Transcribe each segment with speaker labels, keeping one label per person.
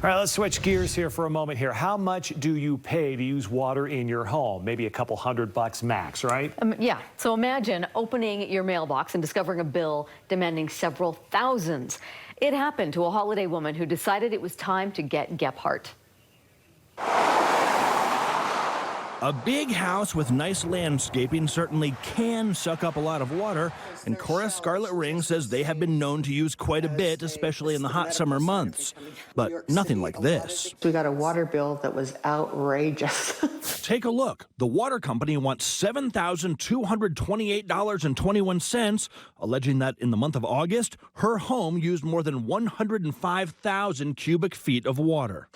Speaker 1: All right, let's switch gears here for a moment here. How much do you pay to use water in your home? Maybe a couple $100 max, right?
Speaker 2: Yeah, so imagine opening your mailbox and discovering a bill demanding several thousands. It happened to a Holladay woman who decided it was time to get Gephardt.
Speaker 3: A big house with nice landscaping certainly can suck up a lot of water, and Cora's Scarlet Ring says they have been known to use quite a bit, especially in the hot summer months. But nothing like this.
Speaker 4: We got a water bill that was outrageous.
Speaker 3: Take a look. The water company wants $7,228.21, alleging that in the month of August, her home used more than 105,000 cubic feet of water.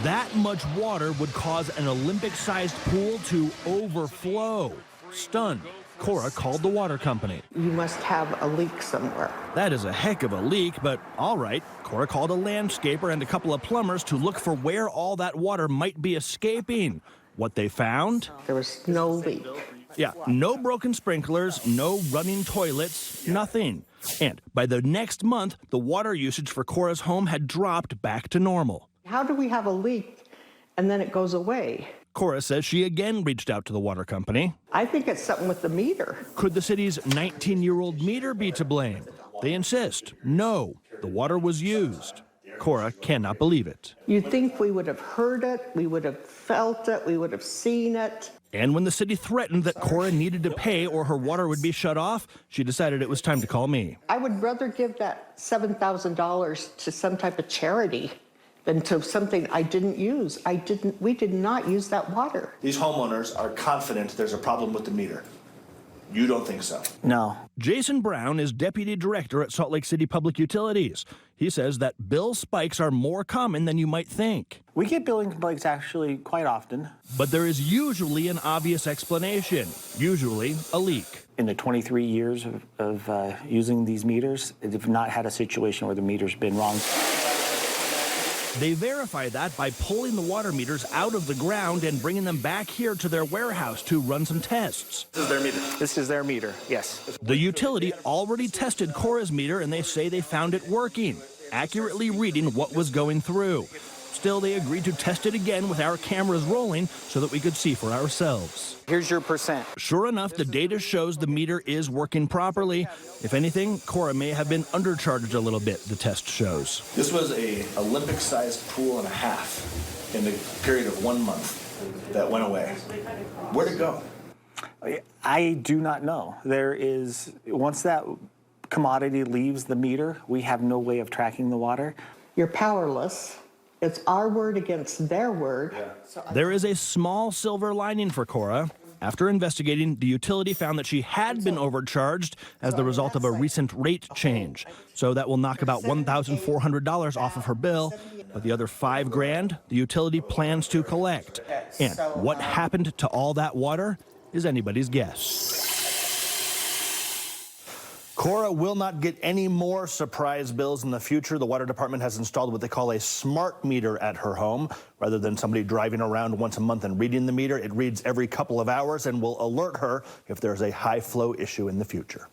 Speaker 3: That much water would cause an Olympic-sized pool to overflow. Stunned, Cora called the water company.
Speaker 4: You must have a leak somewhere.
Speaker 3: That is a heck of a leak, but all right. Cora called a landscaper and a couple of plumbers to look for where all that water might be escaping. What they found?
Speaker 4: There was no leak.
Speaker 3: Yeah, no broken sprinklers, no running toilets, nothing. And by the next month, the water usage for Cora's home had dropped back to normal.
Speaker 4: How do we have a leak and then it goes away?
Speaker 3: Cora says she again reached out to the water company.
Speaker 4: I think it's something with the meter.
Speaker 3: Could the city's 19-year-old meter be to blame? They insist, no, the water was used. Cora cannot believe it.
Speaker 4: You'd think we would have heard it, we would have felt it, we would have seen it.
Speaker 3: And when the city threatened that Cora needed to pay or her water would be shut off, she decided it was time to call me.
Speaker 4: I would rather give that $7,000 to some type of charity than to something I didn't use. We did not use that water.
Speaker 5: These homeowners are confident there's a problem with the meter. You don't think so?
Speaker 6: No.
Speaker 3: Jason Brown is deputy director at Salt Lake City Public Utilities. He says that bill spikes are more common than you might think.
Speaker 6: We get billing complaints actually quite often.
Speaker 3: But there is usually an obvious explanation, usually a leak.
Speaker 6: In the 23 years of using these meters, they've not had a situation where the meter's been wrong.
Speaker 3: They verify that by pulling the water meters out of the ground and bringing them back here to their warehouse to run some tests.
Speaker 5: This is their meter.
Speaker 6: This is their meter, yes.
Speaker 3: The utility already tested Cora's meter, and they say they found it working, accurately reading what was going through. Still, they agreed to test it again with our cameras rolling so that we could see for ourselves.
Speaker 6: Here's your percent.
Speaker 3: Sure enough, the data shows the meter is working properly. If anything, Cora may have been undercharged a little bit, the test shows.
Speaker 5: This was a Olympic-sized pool and a half in the period of 1 month that went away. Where'd it go?
Speaker 6: I do not know. Once that commodity leaves the meter, we have no way of tracking the water.
Speaker 4: You're powerless. It's our word against their word.
Speaker 5: Yeah.
Speaker 3: There is a small silver lining for Cora. After investigating, the utility found that she had been overcharged as the result of a recent rate change. So that will knock about $1,400 off of her bill. But the other $5,000, the utility plans to collect. And what happened to all that water is anybody's guess. Cora will not get any more surprise bills in the future. The water department has installed what they call a smart meter at her home. Rather than somebody driving around once a month and reading the meter, it reads every couple of hours and will alert her if there's a high flow issue in the future.